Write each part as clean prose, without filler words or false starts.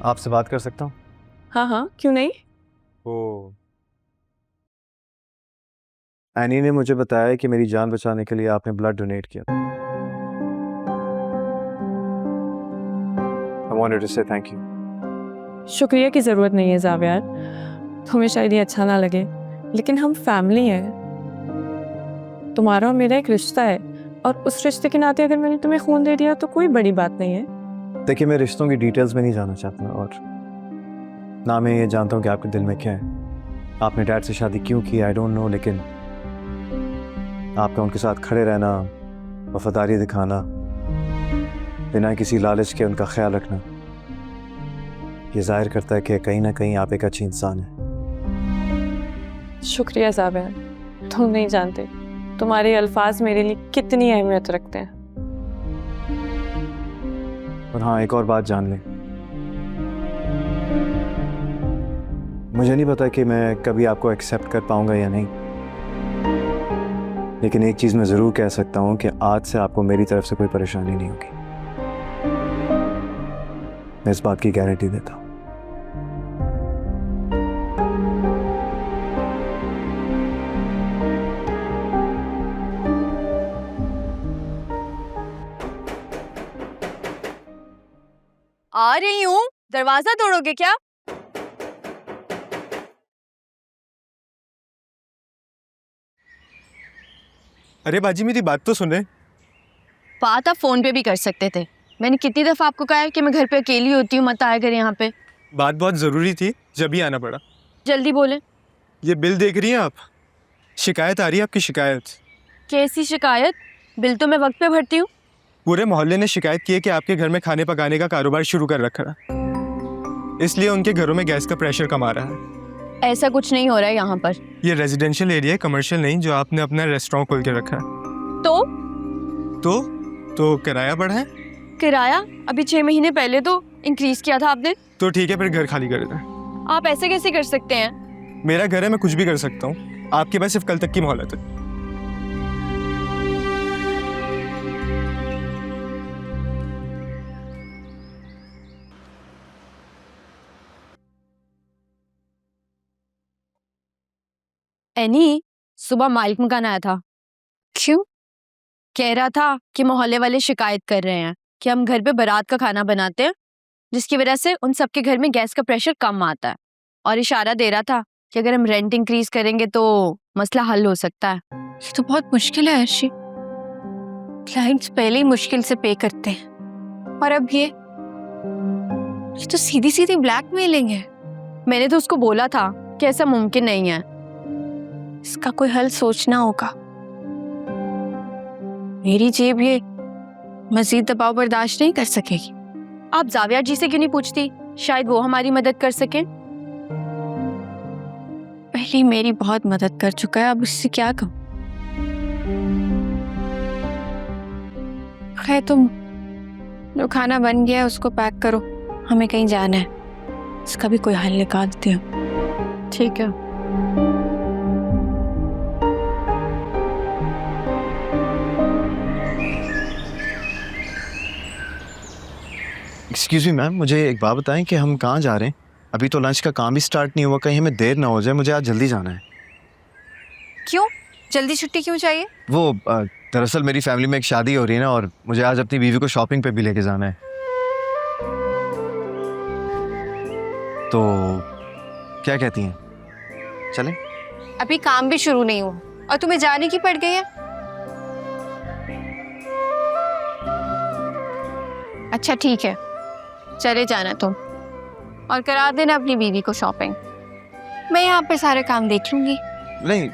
आपसे बात कर सकता हूँ? हाँ हाँ, क्यों नहीं। ओ, एनी ने मुझे बताया कि मेरी जान बचाने के लिए आपने ब्लड डोनेट किया। I wanted to say thank you. शुक्रिया की ज़रूरत नहीं है जावियार, तुम्हें शायद ये अच्छा ना लगे, लेकिन हम फैमिली हैं। तुम्हारा और मेरा एक रिश्ता है, और उस रिश्ते के नाते अगर मैंने तुम्हें खून दे दिया तो कोई बड़ी बात नहीं है। देखिए, मैं रिश्तों की डिटेल्स में नहीं जानना चाहता, और ना मैं ये जानता हूँ कि आपके दिल में क्या है। आपने डैड से शादी क्यों की, आई डोंट नो, लेकिन आपका उनके साथ खड़े रहना, वफादारी दिखाना, बिना किसी लालच के उनका ख्याल रखना, ये जाहिर करता है कि कहीं ना कहीं आप एक अच्छी इंसान हैं। शुक्रिया जावियार, तुम नहीं जानते तुम्हारे अल्फाज मेरे लिए कितनी अहमियत रखते हैं। और हाँ, एक और बात जान लें, मुझे नहीं पता कि मैं कभी आपको एक्सेप्ट कर पाऊंगा या नहीं, लेकिन एक चीज़ मैं ज़रूर कह सकता हूँ कि आज से आपको मेरी तरफ से कोई परेशानी नहीं होगी। मैं इस बात की गारंटी देता हूँ। आ रही हूँ, दरवाजा तोड़ोगे क्या? अरे बाजी, मेरी बात तो सुने। बात आप फोन पे भी कर सकते थे। मैंने कितनी दफा आपको कहा है कि मैं घर पे अकेली होती हूँ, मत आया कर यहाँ पे। बात बहुत ज़रूरी थी, जब ही आना पड़ा। जल्दी बोले। ये बिल देख रही हैं आप? शिकायत आ रही है आपकी, शिकायत। कैसी शिकायत? बिल तो मैं वक्त पे भरती हूँ। पूरे मोहल्ले ने शिकायत की है कि आपके घर में खाने पकाने का कारोबार शुरू कर रखा है, इसलिए उनके घरों में गैस का प्रेशर कम आ रहा है। ऐसा कुछ नहीं हो रहा है यहाँ पर। ये रेजिडेंशियल एरिया है, कमर्शियल नहीं, जो आपने अपना रेस्टोरेंट खोल के रखा है। तो किराया बढ़ा है। किराया अभी 6 महीने पहले तो इंक्रीज किया था आपने। तो ठीक है, फिर घर खाली कर दें। आप ऐसे कैसे कर सकते हैं? मेरा घर है, मैं कुछ भी कर सकता हूँ। आपके पास सिर्फ कल तक की मोहलत है। एनी, सुबह मालिक मकान आया था। क्यों? कह रहा था कि मोहल्ले वाले शिकायत कर रहे हैं कि हम घर पे बारात का खाना बनाते हैं, जिसकी वजह से उन सबके घर में गैस का प्रेशर कम आता है, और इशारा दे रहा था कि अगर हम रेंट इंक्रीज करेंगे तो मसला हल हो सकता है। ये तो बहुत मुश्किल है अर्शी। क्लाइंट्स पहले ही मुश्किल से पे करते हैं, और अब ये तो सीधी सीधी ब्लैकमेलिंग है। मैंने तो उसको बोला था कि ऐसा मुमकिन नहीं है। इसका कोई हल सोचना होगा। मेरी जेब ये मजीद दबाव बर्दाश्त नहीं कर सकेगी। आप जावियार जी से क्यों नहीं पूछती? शायद वो हमारी मदद कर सके। पहले ही मेरी बहुत मदद कर चुका है, अब इससे क्या कहूँ। खैर, तुम जो खाना बन गया है उसको पैक करो, हमें कहीं जाना है। इसका भी कोई हल निकालते हो। ठीक है। एक्सक्यूज मी मैम, मुझे एक बात बताएं कि हम कहाँ जा रहे हैं? अभी तो लंच का काम भी स्टार्ट नहीं हुआ, कहीं हमें देर ना हो जाए। मुझे आज जल्दी जाना है। क्यों? जल्दी छुट्टी क्यों चाहिए? वो दरअसल मेरी फैमिली में एक शादी हो रही है ना, और मुझे आज अपनी बीवी को शॉपिंग पे भी लेके जाना है। तो क्या कहती हैं, चलें? अभी काम भी शुरू नहीं हुआ और तुम्हें जाने की पड़ गई है। अच्छा ठीक है, चले जाना तुम, और करा देना अपनी बीवी को शॉपिंग। मैं यहाँ पे सारे काम देख लूंगी। नहीं,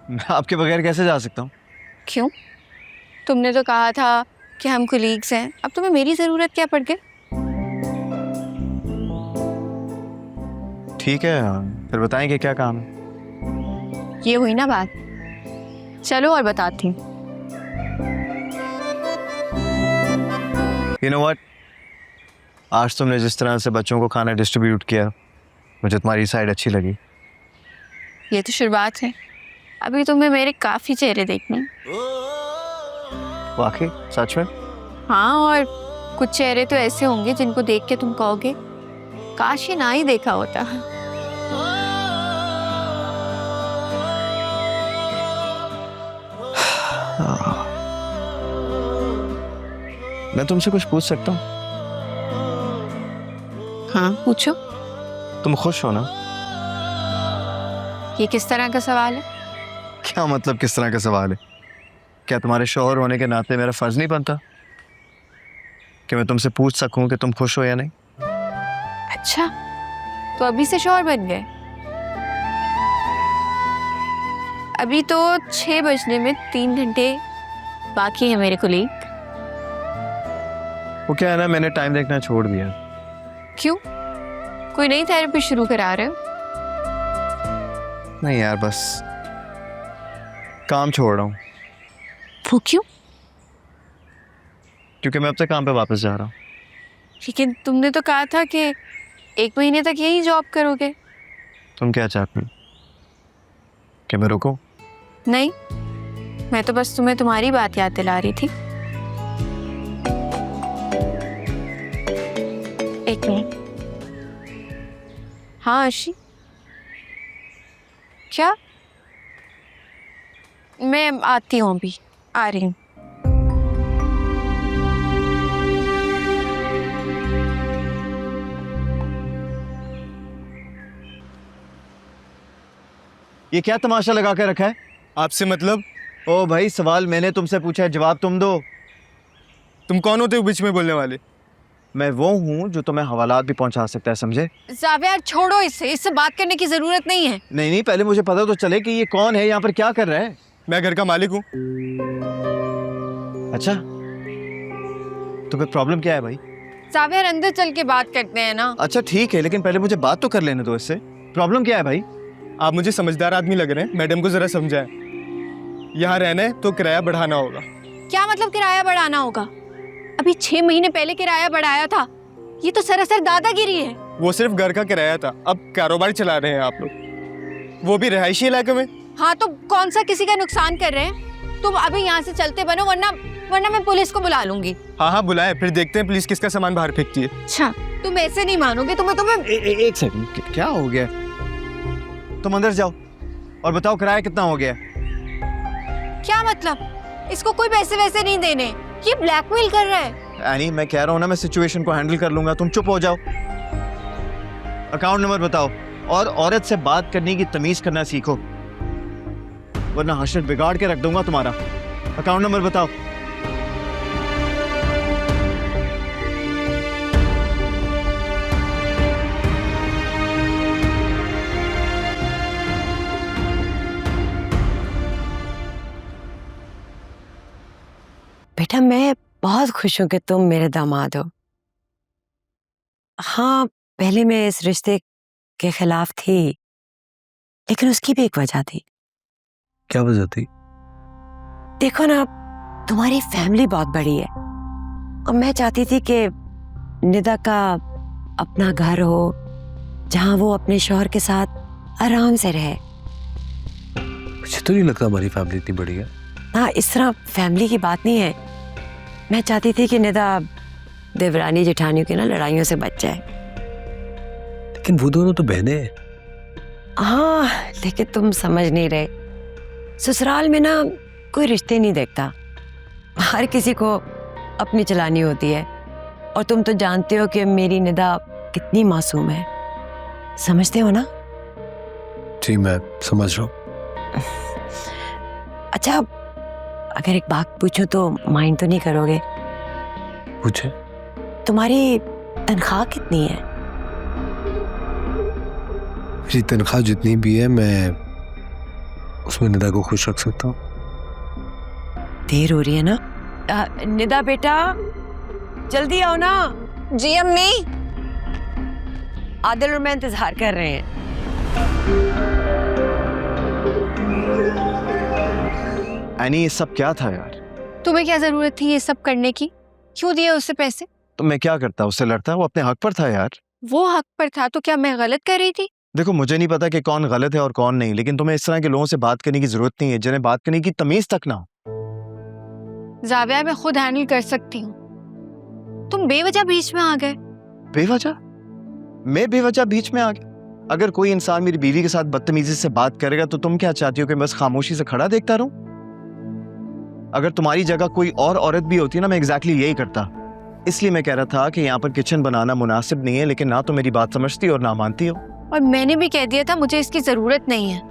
मैं आपके बगैर कैसे जा सकता हूँ? क्यों? तुमने तो कहा था कि हम कुलीग्स हैं, अब तुम्हें मेरी जरूरत क्या पड़ गई? ठीक है, फिर बताएं कि क्या काम है। ये हुई ना बात। चलो और बताती हूँ। You know what? आज तुमने जिस तरह से बच्चों को खाना डिस्ट्रीब्यूट किया, मुझे तुम्हारी साइड अच्छी लगी। ये तो शुरुआत है, अभी तुम्हें मेरे काफी चेहरे देखने। वाकई? सच में? हाँ, और कुछ चेहरे तो ऐसे होंगे जिनको देख के तुम कहोगे काश ये ना ही देखा होता। मैं तुमसे कुछ पूछ सकता हूँ? हाँ पूछो। तुम खुश हो ना? ये किस तरह का सवाल है? क्या मतलब किस तरह का सवाल है? क्या तुम्हारे शौहर होने के नाते मेरा फर्ज नहीं बनता कि मैं तुमसे पूछ सकूं कि तुम खुश हो या नहीं? अच्छा, तो अभी से शौहर बन गए? अभी तो 6 बजने में 3 घंटे बाकी है मेरे कुलीग। वो क्या है ना, मैंने टाइम देखना छोड़ दिया। क्यों? कोई नई थेरेपी शुरू करा रहे हो? नहीं यार, बस काम छोड़ रहा हूँ वो क्यों? क्योंकि मैं अब से काम पे वापस जा रहा हूँ। लेकिन तुमने तो कहा था कि 1 महीने तक यही जॉब करोगे। तुम क्या चाहती हो कि मैं रुकूं? नहीं, मैं तो बस तुम्हें तुम्हारी बात याद दिला रही थी। एक मिनट। हाँ अर्शी, क्या? मैं आती हूँ, अभी आ रही हूँ। ये क्या तमाशा लगा के रखा है? आपसे मतलब? ओ भाई, सवाल मैंने तुमसे पूछा है, जवाब तुम दो। तुम कौन होते हो बीच में बोलने वाले? मैं वो हूँ जो तुम्हें हवालात भी पहुंचा सकता है, समझे? जाविया छोड़ो, इससे बात करने की जरूरत नहीं है। नहीं नहीं, पहले मुझे पता तो चले कि ये कौन है, यहाँ पर क्या कर रहा है। मैं घर का मालिक हूँ। अच्छा, तुम्हें प्रॉब्लम क्या है भाई? जाविया अंदर चल के बात करते हैं ना। अच्छा ठीक है, लेकिन पहले मुझे बात तो कर लेने दो इससे। प्रॉब्लम क्या है भाई? आप मुझे समझदार आदमी लग रहे हैं, मैडम को जरा समझाएं। यहाँ रहना है तो किराया बढ़ाना होगा। क्या मतलब किराया बढ़ाना होगा? अभी 6 महीने पहले किराया बढ़ाया था। ये तो सरासर दादागिरी है। वो सिर्फ घर का किराया था, अब कारोबार चला रहे हैं आप लोग, वो भी रिहायशी इलाके में। हाँ तो कौन सा किसी का नुकसान कर रहे हैं? तुम अभी यहाँ से चलते बनो, वरना मैं पुलिस को बुला लूंगी। हाँ हाँ बुलाए, फिर देखते हैं पुलिस किसका सामान बाहर फेंकती है। अच्छा, तुम ऐसे नहीं मानोगे। तुम्हें एक सेकंड, क्या हो गया? तुम अंदर जाओ और बताओ किराया कितना हो गया? क्या मतलब? इसको कोई पैसे वैसे नहीं देने, ये ब्लैकमेल कर रहा है। एनी, मैं कह रहा हूँ ना, मैं सिचुएशन को हैंडल कर लूंगा, तुम चुप हो जाओ। अकाउंट नंबर बताओ, और औरत से बात करने की तमीज करना सीखो, वरना हशर बिगाड़ के रख दूंगा तुम्हारा। अकाउंट नंबर बताओ। बेटा, मैं बहुत खुश हूं कि तुम मेरे दामाद हो। हाँ, पहले मैं इस रिश्ते के खिलाफ थी, लेकिन उसकी भी एक वजह थी। क्या वजह थी? देखो ना, तुम्हारी फैमिली बहुत बड़ी है और मैं चाहती थी कि निदा का अपना घर हो जहां वो अपने शौहर के साथ आराम से रहे। मुझे तो नहीं लगता हमारी फैमिली इतनी बड़ी है। हाँ, इस तरह फैमिली की बात नहीं है। मैं चाहती थी कि निदा देवरानी जेठानियों की ना लड़ाइयों से बच जाए। लेकिन वो दोनों तो बहनें हैं। हाँ, लेकिन तुम समझ नहीं रहे। ससुराल में ना कोई रिश्ते नहीं देखता, हर किसी को अपनी चलानी होती है। और तुम तो जानते हो कि मेरी निदा कितनी मासूम है, समझते हो ना? जी मैं समझ रहा हूँ। अच्छा, अगर एक बात पूछूं तो माइंड तो नहीं करोगे? पूछे। तुम्हारी तनख्वाह कितनी है? मेरी तनख्वाह जितनी भी है, मैं उसमें निदा को खुश रख सकता हूँ। देर हो रही है ना? निदा बेटा, जल्दी आओ ना। जी अम्मी। आदिल और मैं इंतजार कर रहे हैं। एनी, ये सब क्या था यार? तुम्हें क्या जरूरत थी ये सब करने की? क्यों दिए उससे पैसे? तो मैं क्या करता, उससे लड़ता? वो अपने हक पर था यार। वो हक पर था तो क्या मैं गलत कर रही थी? देखो, मुझे नहीं पता कि कौन गलत है और कौन नहीं, लेकिन तुम्हें इस तरह के लोगों से बात करने की जरूरत नहीं है जिन्हें बात करने की तमीज तक ना हो। जाविया, मैं खुद हैंडल कर सकती हूँ। तुम बेवजह बीच में आ गए। बेवजह? मैं बेवजह बीच में आ गया? अगर कोई इंसान मेरी बीवी के साथ बदतमीजी से बात करेगा तो तुम क्या चाहती हो कि मैं बस खामोशी से खड़ा देखता रहूं? अगर तुम्हारी जगह कोई और औरत भी होती ना, मैं एग्जैक्टली यही करता। इसलिए मैं कह रहा था कि यहाँ पर किचन बनाना मुनासिब नहीं है, लेकिन ना तो मेरी बात समझती और ना मानती हो। और मैंने भी कह दिया था मुझे इसकी जरूरत नहीं है।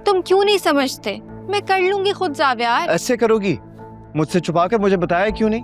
तुम क्यों नहीं समझते? मैं कर लूंगी खुद जावियार। ऐसे करोगी? मुझसे छुपा कर मुझे बताया क्यों नहीं?